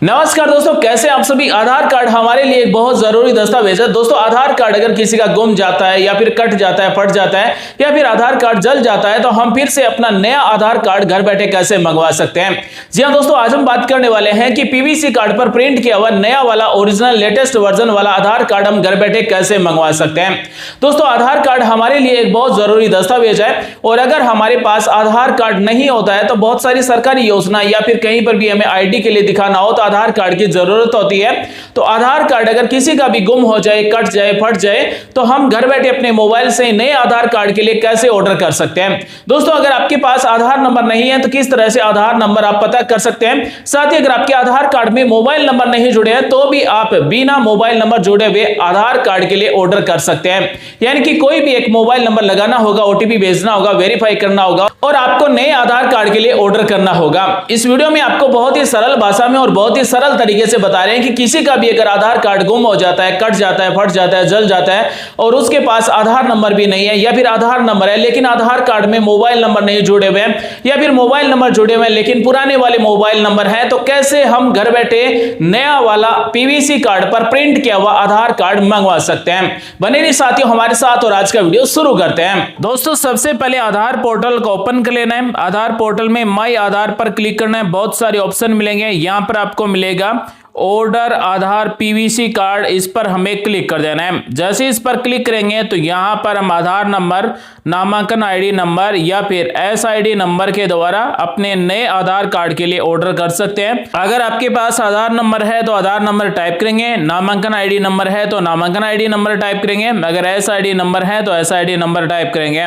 नमस्कार दोस्तों, कैसे आप सभी। आधार कार्ड हमारे लिए एक बहुत जरूरी दस्तावेज है। दोस्तों, आधार कार्ड अगर किसी का गुम जाता है या फिर कट जाता है, फट जाता है या फिर आधार कार्ड जल जाता है तो हम फिर से अपना नया आधार कार्ड घर बैठे कैसे मंगवा सकते हैं। जी हां दोस्तों, आज हम बात करने वाले हैं कि पीवीसी कार्ड पर प्रिंट किया हुआ नया वाला ओरिजिनल लेटेस्ट वर्जन वाला आधार कार्ड हम घर बैठे कैसे मंगवा सकते हैं। दोस्तों, आधार कार्ड हमारे लिए एक बहुत जरूरी दस्तावेज है और अगर हमारे पास आधार कार्ड नहीं होता है तो बहुत सारी सरकारी योजना या फिर कहीं पर भी हमें आईडी के लिए दिखाना हो तो आधार कार्ड की जरूरत होती है। तो आधार कार्ड अगर किसी का भी गुम हो जाए, कट जाए, फट जाए तो हम घर बैठे अपने मोबाइल से नए आधार कार्ड के लिए कैसे ऑर्डर कर सकते हैं। दोस्तों, अगर आपके पास आधार नंबर नहीं है तो किस तरह से आधार नंबर आप पता कर सकते हैं। साथ ही अगर आपके आधार कार्ड में मोबाइल नंबर नहीं जुड़े हैं तो भी आप बिना मोबाइल नंबर जुड़े हुए आधार कार्ड के लिए ऑर्डर कर सकते हैं। यानी कि कोई भी एक मोबाइल नंबर लगाना होगा, ओटीपी भेजना होगा, वेरीफाई करना होगा और आपको नए आधार कार्ड के लिए ऑर्डर करना होगा। इस वीडियो में आपको बहुत ही सरल भाषा में और बहुत ही सरल तरीके से बता रहे हैं कि किसी का भी अगर आधार कार्ड गुम हो जाता है, कट जाता है, फट जाता है, जल जाता है और उसके पास आधार नंबर भी नहीं है या फिर आधार नंबर है लेकिन आधार कार्ड में मोबाइल नंबर नहीं जुड़े हुए हैं या फिर मोबाइल नंबर जुड़े हुए हैं लेकिन पुराने वाले मोबाइल नंबर है, तो कैसे हम घर बैठे नया वाला पीवीसी कार्ड पर प्रिंट किया हुआ आधार कार्ड मंगवा सकते हैं। बने रहिए साथियों हमारे साथ और आज का वीडियो शुरू करते हैं। दोस्तों, सबसे पहले आधार पोर्टल को ओपन कर लेना है। आधार पोर्टल में माई आधार पर क्लिक करना है। बहुत सारे ऑप्शन मिलेंगे। यहां पर आपको मिलेगा ऑर्डर आधार पीवीसी कार्ड, इस पर हमें क्लिक कर देना है। जैसे इस पर क्लिक करेंगे तो यहां पर हम आधार नंबर, नामांकन आईडी नंबर या फिर एसआईडी नंबर के द्वारा अपने नए आधार कार्ड के लिए ऑर्डर कर सकते हैं। अगर आपके पास आधार नंबर है तो आधार नंबर टाइप करेंगे, नामांकन आईडी नंबर है तो नामांकन आईडी नंबर टाइप करेंगे, अगर एसआईडी नंबर है तो एसआईडी नंबर टाइप करेंगे।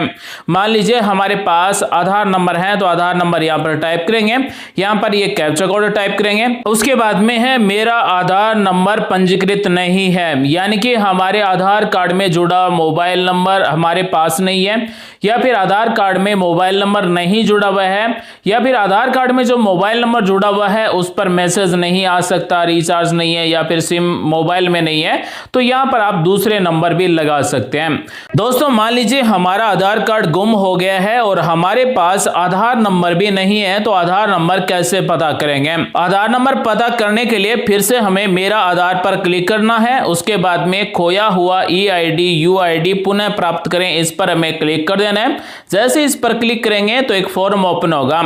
मान लीजिए हमारे पास आधार नंबर है तो आधार नंबर यहाँ पर टाइप करेंगे। यहाँ पर ये कैप्चा कोड टाइप करेंगे। उसके बाद में है मेरा आधार नंबर पंजीकृत नहीं है, यानी कि हमारे आधार कार्ड में जुड़ा मोबाइल नंबर हमारे पास नहीं है या फिर आधार कार्ड में मोबाइल नंबर नहीं जुड़ा हुआ है या फिर आधार कार्ड में जो मोबाइल नंबर जुड़ा हुआ है उस पर मैसेज नहीं आ सकता, रिचार्ज नहीं है या फिर सिम मोबाइल में नहीं है, तो यहां पर आप दूसरे नंबर भी लगा सकते हैं। दोस्तों, मान लीजिए हमारा आधार कार्ड गुम हो गया है और हमारे पास आधार नंबर भी नहीं है, तो आधार नंबर कैसे पता करेंगे। आधार नंबर पता करने के लिए फिर से हमें मेरा आधार पर क्लिक करना है। उसके बाद में खोया हुआ ईआईडी यूआईडी पुनः प्राप्त करें, इस पर हमें क्लिक कर देना है। जैसे इस पर क्लिक करेंगे तो एक फॉर्म ओपन होगा।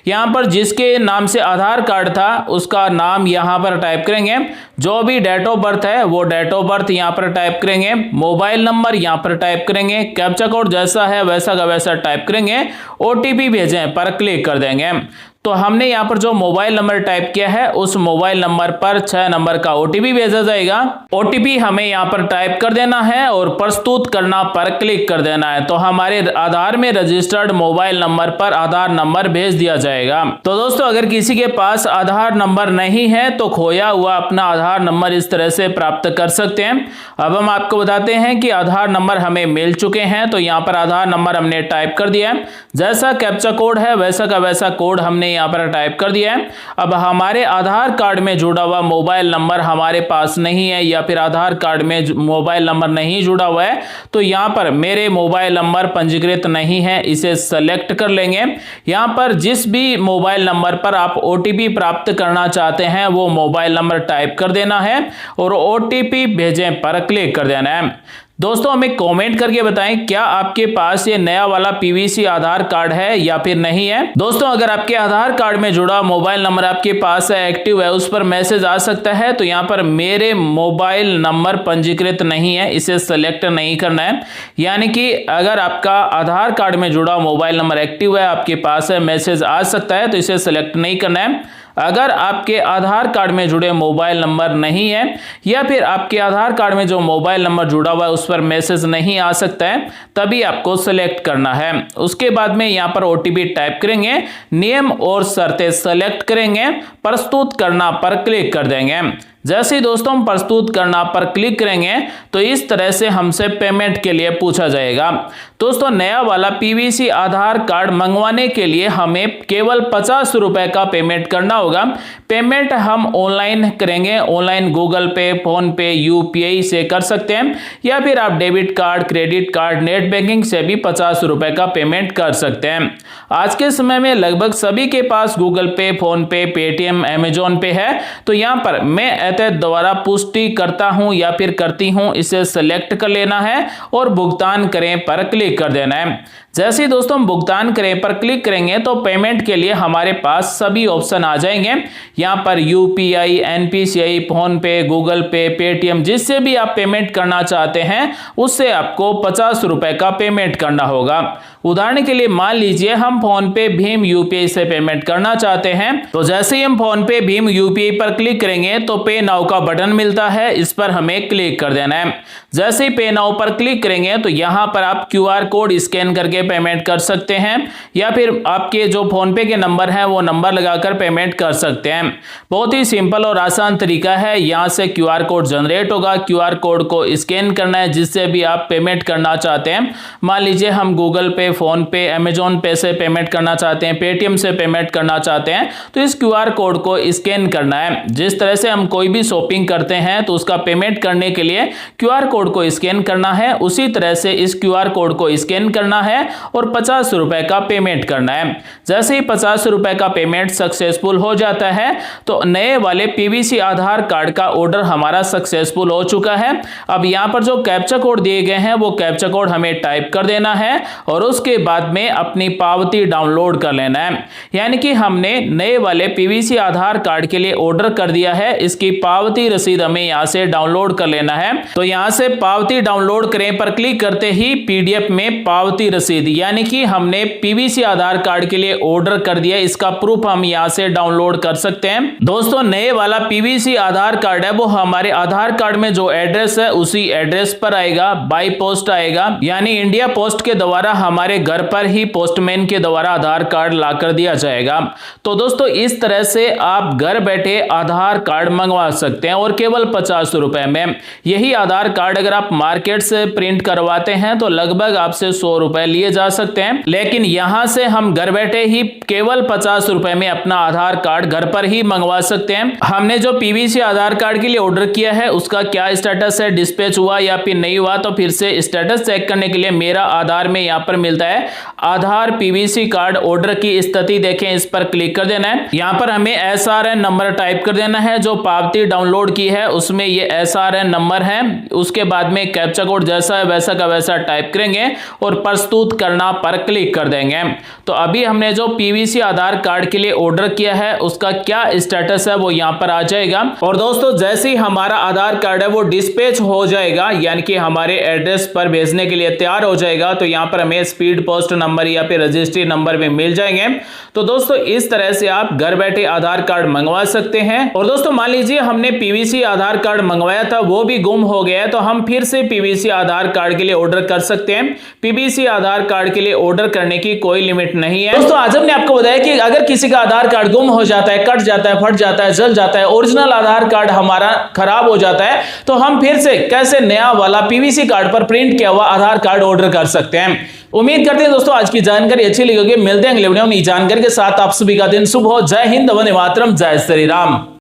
यहां पर जिसके नाम से आधार कार्ड था उसका नाम यहां पर टाइप करेंगे, जो भी डेट ऑफ बर्थ है वो डेट ऑफ बर्थ यहां पर टाइप करेंगे, मोबाइल नंबर यहां पर टाइप करेंगे, कैप्चा कोड जैसा है वैसा का वैसा टाइप करेंगे, ओटीपी भेजें पर क्लिक कर देंगे। तो हमने यहाँ पर जो मोबाइल नंबर टाइप किया है उस मोबाइल नंबर पर 6 नंबर का ओटीपी भेजा जाएगा। ओटीपी हमें यहाँ पर टाइप कर देना है और प्रस्तुत करना पर क्लिक कर देना है, तो हमारे आधार में रजिस्टर्ड मोबाइल नंबर पर आधार नंबर भेज दिया जाएगा। तो दोस्तों, अगर किसी के पास आधार नंबर नहीं है तो खोया हुआ अपना आधार नंबर इस तरह से प्राप्त कर सकते हैं। अब हम आपको बताते हैं कि आधार नंबर हमें मिल चुके हैं। तो यहाँ पर आधार नंबर हमने टाइप कर दिया है, जैसा कैप्चा कोड है वैसा का वैसा कोड हमने यहाँ पर टाइप कर दिया है। अब हमारे आधार कार्ड में जुड़ा हुआ मोबाइल नंबर हमारे पास नहीं है या फिर आधार कार्ड में मोबाइल नंबर नहीं जुड़ा हुआ है, तो यहाँ पर मेरे मोबाइल नंबर पंजीकृत नहीं है, इसे सेलेक्ट कर लेंगे। यहाँ पर जिस भी मोबाइल नंबर पर आप ओटीपी प्राप्त करना चाहते हैं वो मोबाइल नंबर टाइप कर देना है और ओटीपी भेजें पर क्लिक कर देना है। दोस्तों, हमें कमेंट करके बताएं क्या आपके पास ये नया वाला पीवीसी आधार कार्ड है या फिर नहीं है। दोस्तों, अगर आपके आधार कार्ड में जुड़ा मोबाइल नंबर आपके पास है, एक्टिव है, उस पर मैसेज आ सकता है, तो यहाँ पर मेरे मोबाइल नंबर पंजीकृत नहीं है, इसे सेलेक्ट नहीं करना है। यानी कि अगर आपका आधार कार्ड में जुड़ा मोबाइल नंबर एक्टिव है, आपके पास है, मैसेज आ सकता है, तो इसे सेलेक्ट नहीं करना है। अगर आपके आधार कार्ड में जुड़े मोबाइल नंबर नहीं है या फिर आपके आधार कार्ड में जो मोबाइल नंबर जुड़ा हुआ है उस पर मैसेज नहीं आ सकता है, तभी आपको सेलेक्ट करना है। उसके बाद में यहाँ पर ओटीपी टाइप करेंगे, नियम और शर्तें सेलेक्ट करेंगे, प्रस्तुत करना पर क्लिक कर देंगे। जैसे ही दोस्तों हम प्रस्तुत करना पर क्लिक करेंगे तो इस तरह से हमसे पेमेंट के लिए पूछा जाएगा। दोस्तों नया वाला पीवीसी आधार कार्ड मंगवाने के लिए हमें केवल 50 रुपए का पेमेंट करना होगा। पेमेंट हम ऑनलाइन करेंगे, ऑनलाइन गूगल पे, फोन पे, यूपीआई से कर सकते हैं या फिर आप debit card, credit card, net banking से भी 50 रुपए का पेमेंट कर सकते हैं। आज के समय में लगभग सभी के पास गूगल पे, फोन पे, पेटीएम, अमेजोन पे है। तो यहाँ पर मैं एतत द्वारा पुष्टि करता हूँ या फिर करती हूँ, इसे सेलेक्ट कर लेना है और भुगतान करें पर क्लिक कर देना है। जैसे ही दोस्तों हम भुगतान करें पर क्लिक करेंगे तो पेमेंट के लिए हमारे पास सभी ऑप्शन आ जाएंगे। यहाँ पर यूपीआई, एनपीसीआई, फोन पे, गूगल पे, पेटीएम, जिससे भी आप पेमेंट करना चाहते हैं उससे आपको 50 रुपए का पेमेंट करना होगा। उदाहरण के लिए मान लीजिए हम फोन पे, भीम, यूपीआई से पेमेंट करना चाहते हैं तो जैसे ही हम फोन पे, भीम, यूपीआई पर क्लिक करेंगे तो पे नाउ का बटन मिलता है, इस पर हमें क्लिक कर देना है। जैसे ही पे नाउ पर क्लिक करेंगे तो यहाँ पर आप क्यूआर कोड स्कैन करके पेमेंट कर सकते हैं या फिर आपके जो फोन पे के नंबर है वो नंबर लगाकर पेमेंट कर सकते हैं। बहुत ही सिंपल और आसान तरीका है। यहाँ से क्यूआर कोड जनरेट होगा, क्यूआर कोड को स्कैन करना है जिससे भी आप पेमेंट करना चाहते हैं। मान लीजिए हम गूगल पे, फोन पे, अमेजोन पे से पेमेंट करना चाहते हैं, पेटीएम से पेमेंट करना चाहते हैं तो इस क्यूआर कोड को स्कैन करना है। जिस तरह से हम कोई भी शॉपिंग करते हैं तो उसका पेमेंट करने के लिए क्यूआर कोड को स्कैन करना है, उसी तरह से इस क्यूआर कोड को स्कैन करना है और 50 रुपए का पेमेंट करना है। जैसे ही 50 रुपए का पेमेंट सक्सेसफुल हो जाता है तो नए वाले पीवीसी आधार कार्ड का ऑर्डर हमारा सक्सेसफुल हो चुका है। अब यहाँ पर जो कैप्चा कोड दिए गए हैं वो कैप्चा कोड हमें टाइप कर देना है और उसके बाद में अपनी पावती डाउनलोड कर लेना है। यानी कि हमने नए वाले पीवीसी आधार कार्ड के लिए ऑर्डर कर दिया है, इसकी पावती रसीद हमें यहाँ से डाउनलोड कर लेना है। तो यहाँ से पावती डाउनलोड करें पर क्लिक करते ही पीडीएफ में पावती रसीद यानी कि हमने पीवीसी आधार कार्ड के लिए ऑर्डर कर दिया, इसका प्रूफ हम यहां से डाउनलोड कर सकते हैं। दोस्तों नए वाला पीवीसी आधार कार्ड है वो हमारे आधार कार्ड में जो एड्रेस है उसी एड्रेस पर आएगा, बाई पोस्ट आएगा, यानी इंडिया पोस्ट के द्वारा हमारे घर पर ही पोस्टमैन के द्वारा आधार कार्ड लाकर दिया जाएगा। तो दोस्तों इस तरह से आप घर बैठे आधार कार्ड मंगवा सकते हैं और केवल 50 रुपए में। यही आधार कार्ड अगर आप मार्केट से प्रिंट करवाते हैं तो लगभग आपसे 100 रुपए लिए जा सकते हैं, लेकिन यहां से हम घर बैठे ही केवल 50 रुपए में अपना आधार कार्ड घर पर ही मंगवा सकते हैं। हमने जो पीवीसी आधार कार्ड के लिए ऑर्डर किया है उसका क्या स्टेटस है, डिस्पैच हुआ या फिर नहीं हुआ, तो फिर से स्टेटस चेक करने के लिए मेरा आधार में यहां पर मिलता है आधार पीवीसी कार्ड ऑर्डर की स्थिति देखें, इस पर क्लिक कर देना है। यहां पर हमें SRN नंबर टाइप कर देना है, जो पावती डाउनलोड की है उसमें ये SRN नंबर है। उसके बाद में कैप्चा कोड जैसा है वैसा का वैसा टाइप करेंगे और प्रस्तुत करना पर क्लिक कर देंगे। तो अभी हमने जो पीवीसी आधार कार्ड के लिए ऑर्डर किया है उसका क्या स्टेटस है वो यहां पर आ जाएगा। और दोस्तों जैसे ही हमारा आधार कार्ड है वो डिस्पैच हो जाएगा, यानी कि हमारे एड्रेस पर भेजने के लिए तैयार हो जाएगा, तो यहां पर हमें स्पीड पोस्ट नंबर या फिर रजिस्ट्री नंबर भी मिल जाएंगे। तो दोस्तों इस तरह से आप घर बैठे आधार कार्ड मंगवा सकते हैं। और दोस्तों मान लीजिए हमने पीवीसी आधार कार्ड मंगवाया था वो भी गुम हो गया है, तो हम फिर से पीवीसी आधार कार्ड के लिए ऑर्डर कर सकते हैं। पीवीसी आधार कार्ड के लिए ऑर्डर करने की कोई लिमिट नहीं है। दोस्तों आज हमने आपको बताया कि अगर किसी का आधार कार्ड गुम हो जाता है, कट जाता है, फट जाता है, जल जाता है, ओरिजिनल आधार कार्ड हमारा खराब हो जाता है, तो हम फिर से कैसे नया वाला पीवीसी कार्ड पर प्रिंट किया हुआ आधार कार्ड ऑर्डर कर सकते हैं। उम्मीद करते हैं दोस्तों आज की जानकारी अच्छी लगी होगी। मिलते हैं अगले वीडियो में नई जानकारी के साथ। आप सभी का दिन शुभ हो। जय हिंद, वंदे मातरम, जय श्री राम।